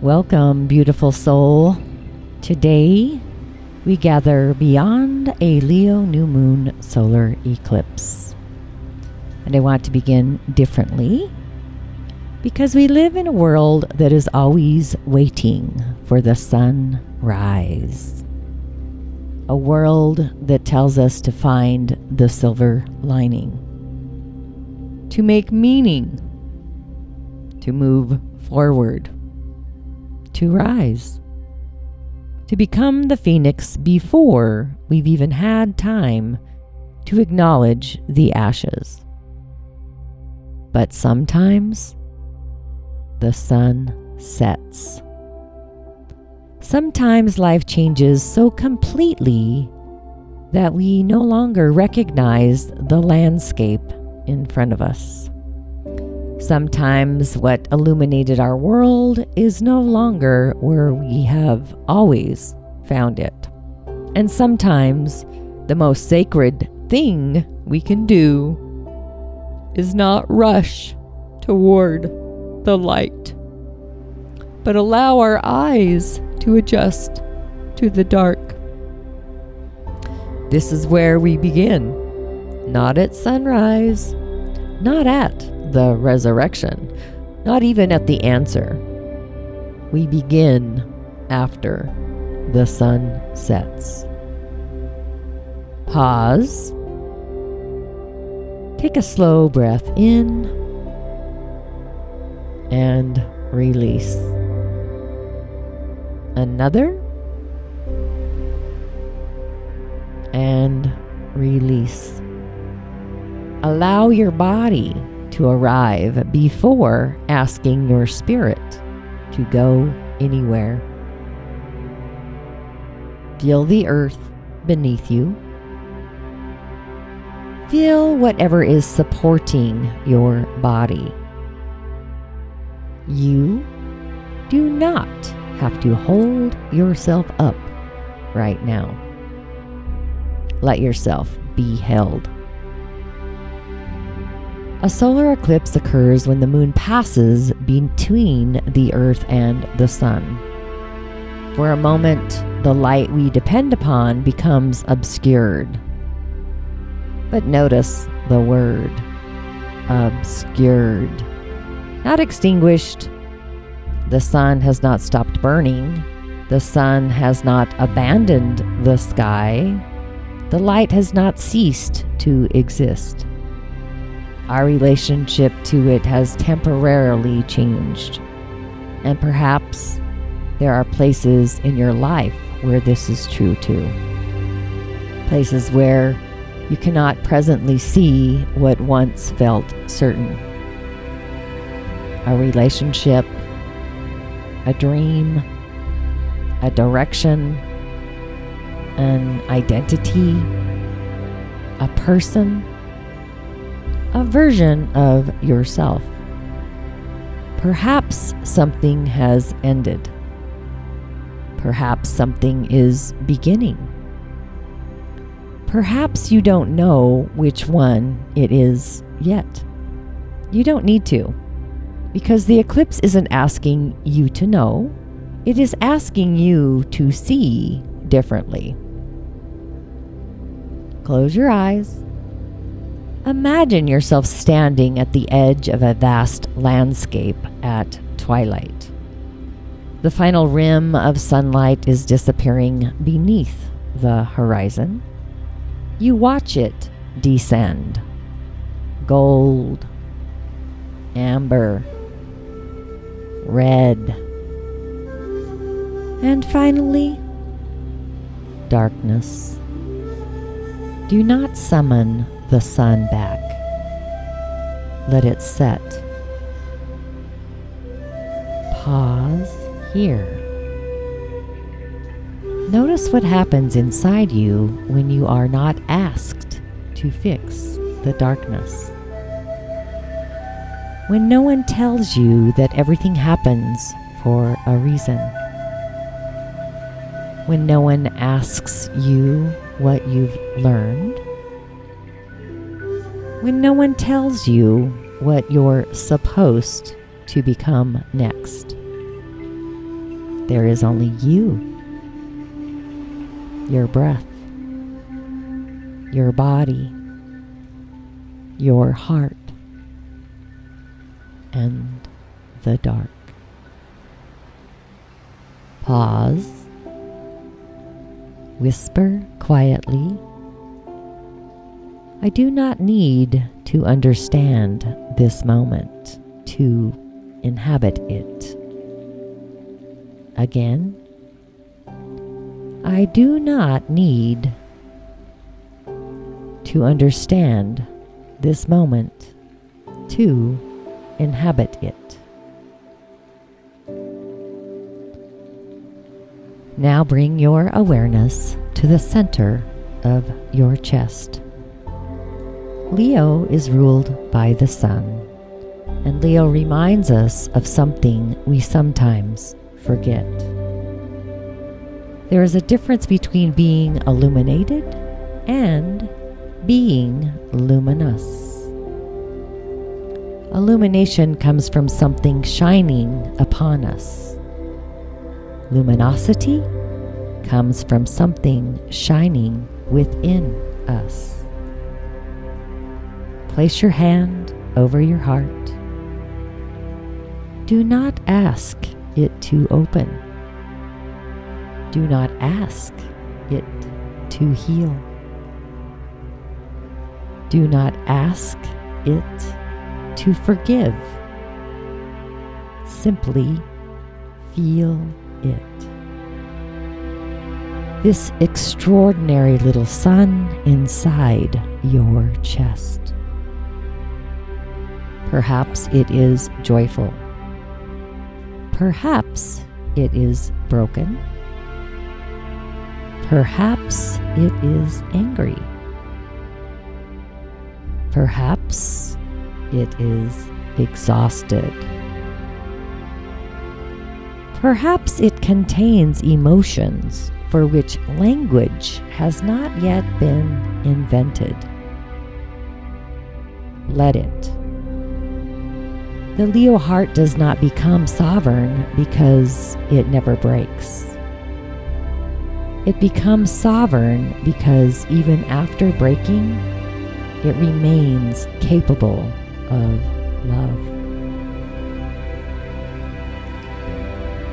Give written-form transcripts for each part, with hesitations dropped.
Welcome, beautiful soul. Today, we gather beyond a Leo new moon solar eclipse. And I want to begin differently because we live in a world that is always waiting for the sunrise. A world that tells us to find the silver lining, to make meaning, to move forward, to rise, to become the phoenix before we've even had time to acknowledge the ashes. But sometimes the sun sets. Sometimes life changes so completely that we no longer recognize the landscape in front of us. Sometimes what illuminated our world is no longer where we have always found it. And sometimes the most sacred thing we can do is not rush toward the light, but allow our eyes to adjust to the dark. This is where we begin, not at sunrise, not at the resurrection, not even at the answer. We begin after the sun sets. Pause. Take a slow breath in and release. Another and release. Allow your body to arrive before asking your spirit to go anywhere. Feel the earth beneath you. Feel whatever is supporting your body. You do not have to hold yourself up right now. Let yourself be held. A solar eclipse occurs when the moon passes between the earth and the sun. For a moment, the light we depend upon becomes obscured. But notice the word obscured. Not extinguished. The sun has not stopped burning. The sun has not abandoned the sky. The light has not ceased to exist. Our relationship to it has temporarily changed. And perhaps there are places in your life where this is true too. Places where you cannot presently see what once felt certain. A relationship, a dream, a direction, an identity, a person, a version of yourself. Perhaps something has ended. Perhaps something is beginning. Perhaps you don't know which one it is yet. You don't need to, because the eclipse isn't asking you to know. It is asking you to see differently. Close your eyes. Imagine yourself standing at the edge of a vast landscape at twilight. The final rim of sunlight is disappearing beneath the horizon. You watch it descend. Gold, amber, red, and finally, darkness. Do not summon the sun back. Let it set. Pause here. Notice what happens inside you when you are not asked to fix the darkness. When no one tells you that everything happens for a reason. When no one asks you what you've learned. When no one tells you what you're supposed to become next. There is only you, your breath, your body, your heart, and the dark. Pause. Whisper quietly, I do not need to understand this moment to inhabit it. Again, I do not need to understand this moment to inhabit it. Now bring your awareness to the center of your chest. Leo is ruled by the sun, and Leo reminds us of something we sometimes forget. There is a difference between being illuminated and being luminous. Illumination comes from something shining upon us. Luminosity comes from something shining within us. Place your hand over your heart. Do not ask it to open. Do not ask it to heal. Do not ask it to forgive. Simply feel it. This extraordinary little sun inside your chest. Perhaps it is joyful. Perhaps it is broken. Perhaps it is angry. Perhaps it is exhausted. Perhaps it contains emotions for which language has not yet been invented. Let it. The Leo heart does not become sovereign because it never breaks. It becomes sovereign because even after breaking, it remains capable of love.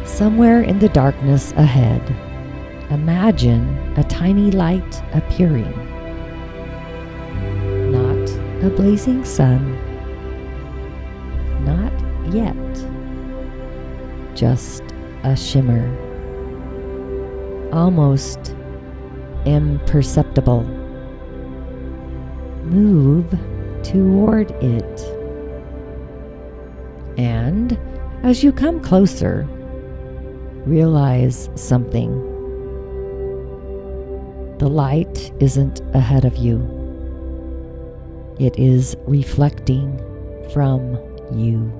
Somewhere in the darkness ahead, imagine a tiny light appearing. Not a blazing sun, not yet, just a shimmer, almost imperceptible. Move toward it. And as you come closer, realize something. The light isn't ahead of you. It is reflecting from you.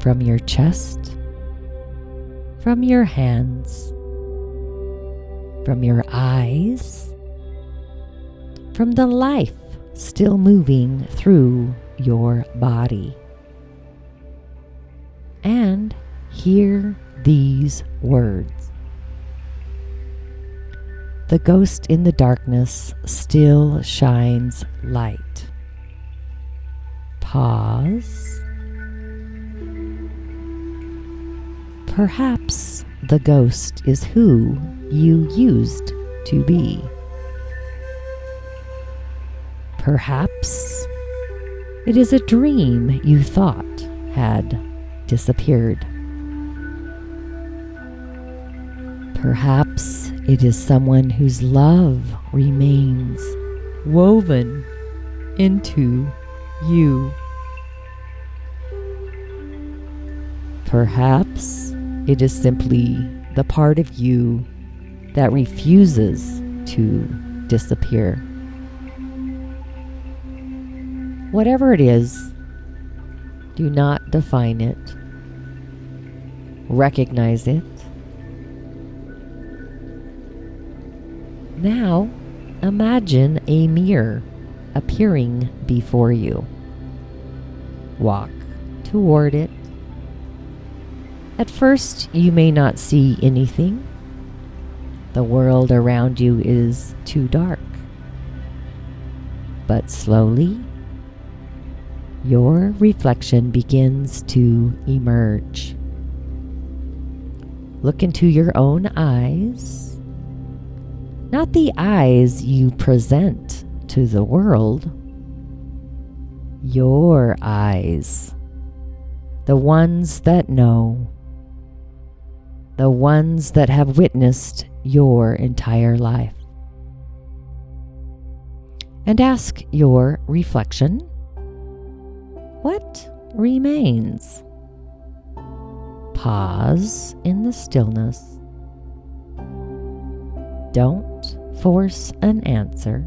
From your chest, from your hands, from your eyes, from the life still moving through your body. And hear these words. The ghost in the darkness still shines light. Pause. Perhaps the ghost is who you used to be. Perhaps it is a dream you thought had disappeared. Perhaps it is someone whose love remains woven into you. Perhaps it is simply the part of you that refuses to disappear. Whatever it is, do not define it. Recognize it. Now, imagine a mirror appearing before you. Walk toward it. At first, you may not see anything. The world around you is too dark. But slowly, your reflection begins to emerge. Look into your own eyes, not the eyes you present to the world. Your eyes, the ones that know, the ones that have witnessed your entire life. And ask your reflection, what remains? Pause in the stillness. Don't force an answer.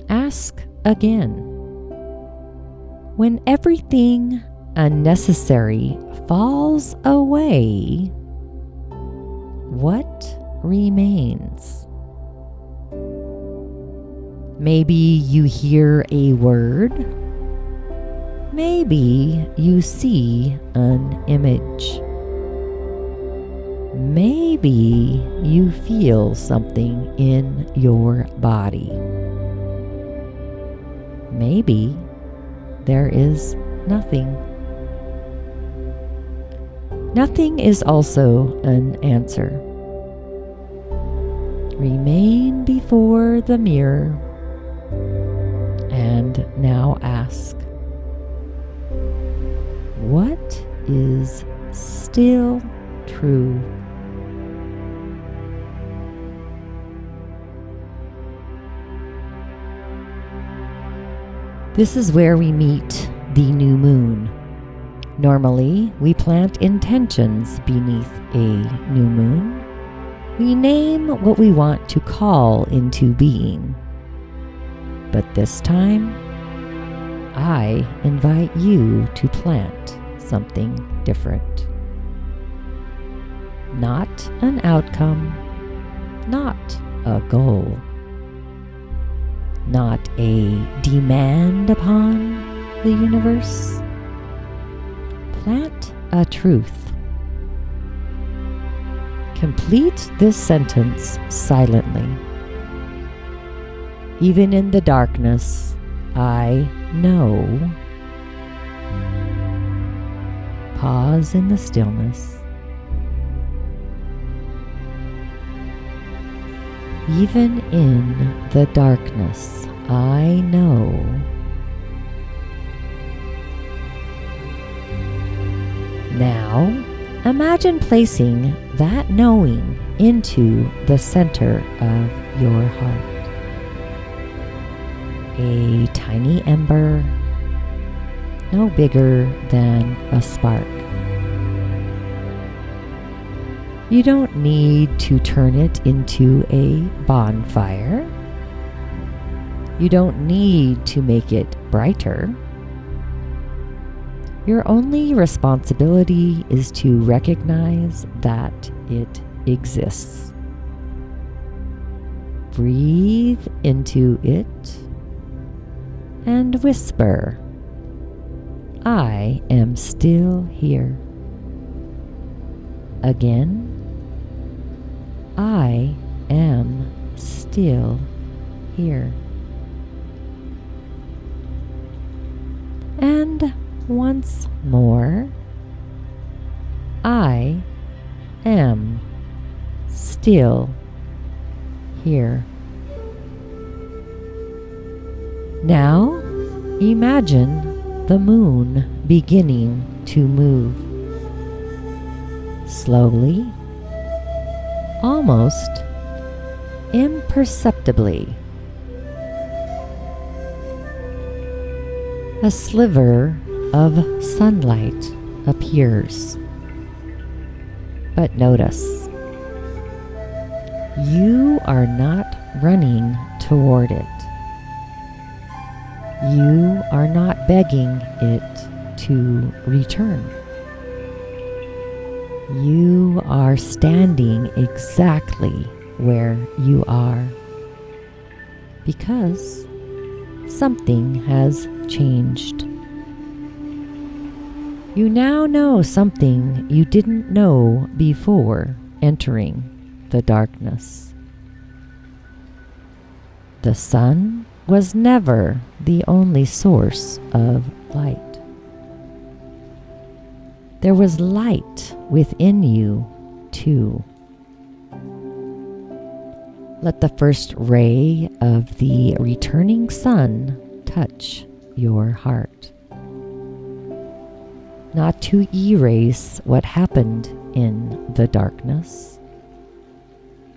Ask again. When everything unnecessary falls away, what remains? Maybe you hear a word. Maybe you see an image. Maybe you feel something in your body. Maybe there is nothing. Nothing is also an answer. Remain before the mirror and now ask, what is still true? This is where we meet the new moon. Normally, we plant intentions beneath a new moon. We name what we want to call into being. But this time, I invite you to plant something different. Not an outcome, not a goal, not a demand upon the universe. Plant a truth. Complete this sentence silently. Even in the darkness, I know. Pause in the stillness. Even in the darkness, I know. Now, imagine placing that knowing into the center of your heart. A tiny ember, no bigger than a spark. You don't need to turn it into a bonfire. You don't need to make it brighter. Your only responsibility is to recognize that it exists. Breathe into it and whisper, I am still here. Again, I am still here. And once more, I am still here. Now, imagine the moon beginning to move. Slowly, almost imperceptibly. A sliver of sunlight appears. But notice, you are not running toward it. You are not begging it to return. You are standing exactly where you are because something has changed. You now know something you didn't know before entering the darkness. The sun was never the only source of light. There was light within you, too. Let the first ray of the returning sun touch your heart. Not to erase what happened in the darkness,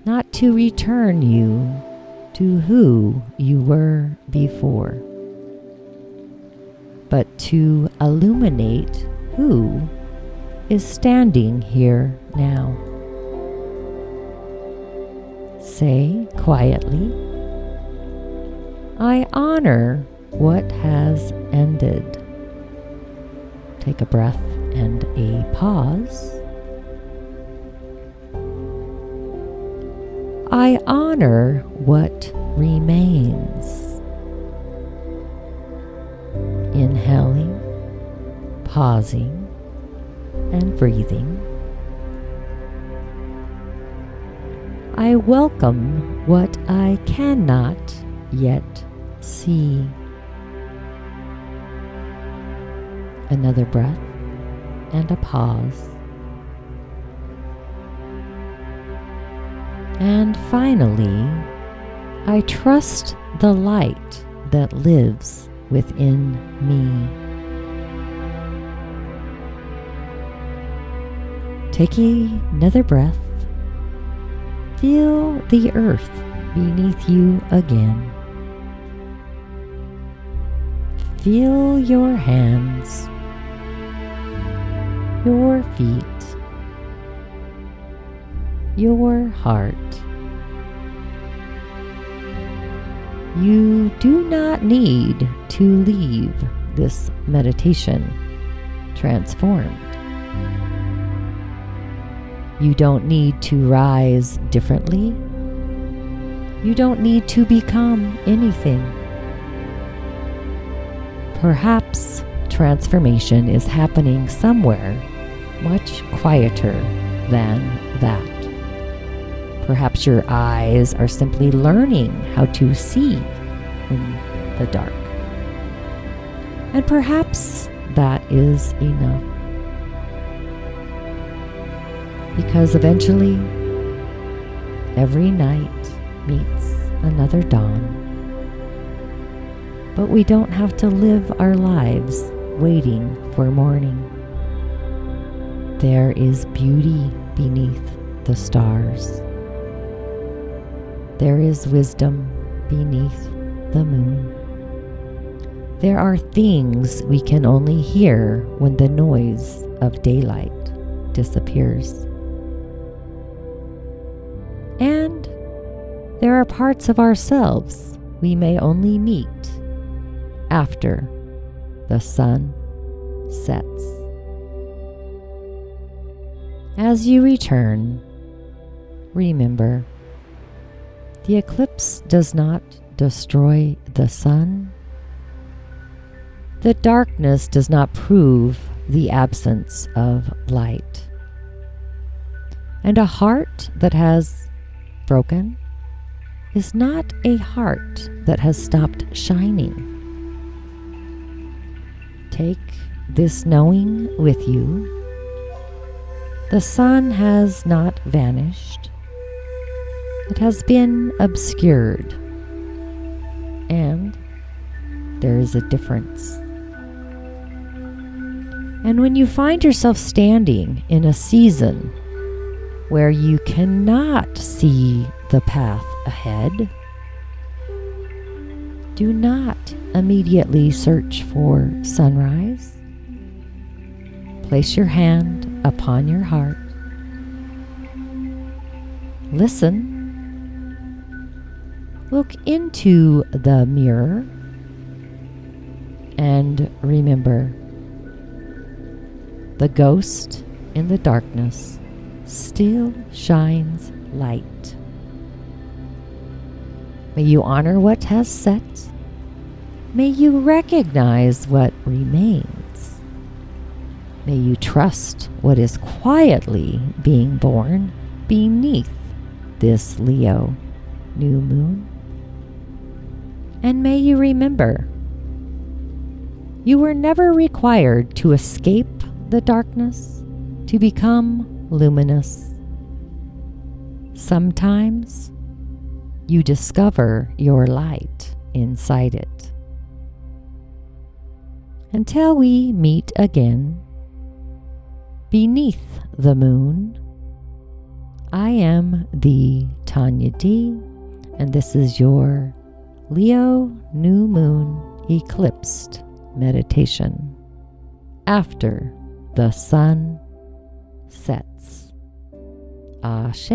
not to return you to who you were before, but to illuminate who is standing here now. Say quietly, I honor what has ended. Take a breath and a pause. I honor what remains. Inhaling, pausing, and breathing. I welcome what I cannot yet see. Another breath and a pause. And finally, I trust the light that lives within me. Take another breath. Feel the earth beneath you again. Feel your hands, your feet, your heart. You do not need to leave this meditation transformed. You don't need to rise differently. You don't need to become anything. Perhaps transformation is happening somewhere much quieter than that. Perhaps your eyes are simply learning how to see in the dark. And perhaps that is enough. Because eventually, every night meets another dawn. But we don't have to live our lives waiting for morning. There is beauty beneath the stars. There is wisdom beneath the moon. There are things we can only hear when the noise of daylight disappears. And there are parts of ourselves we may only meet after the sun sets. As you return, remember, the eclipse does not destroy the sun. The darkness does not prove the absence of light. And a heart that has broken is not a heart that has stopped shining. Take this knowing with you. The sun has not vanished. It has been obscured. And there is a difference. And when you find yourself standing in a season where you cannot see the path ahead, do not immediately search for sunrise. Place your hand upon your heart. Listen. Look into the mirror and remember, the ghost in the darkness still shines light. May you honor what has set. May you recognize what remains. May you trust what is quietly being born beneath this Leo new moon. And may you remember, you were never required to escape the darkness to become luminous. Sometimes you discover your light inside it. Until we meet again, beneath the moon, I am the Tanya D, and this is your Leo New Moon Eclipsed meditation after the sun sets. Ashe.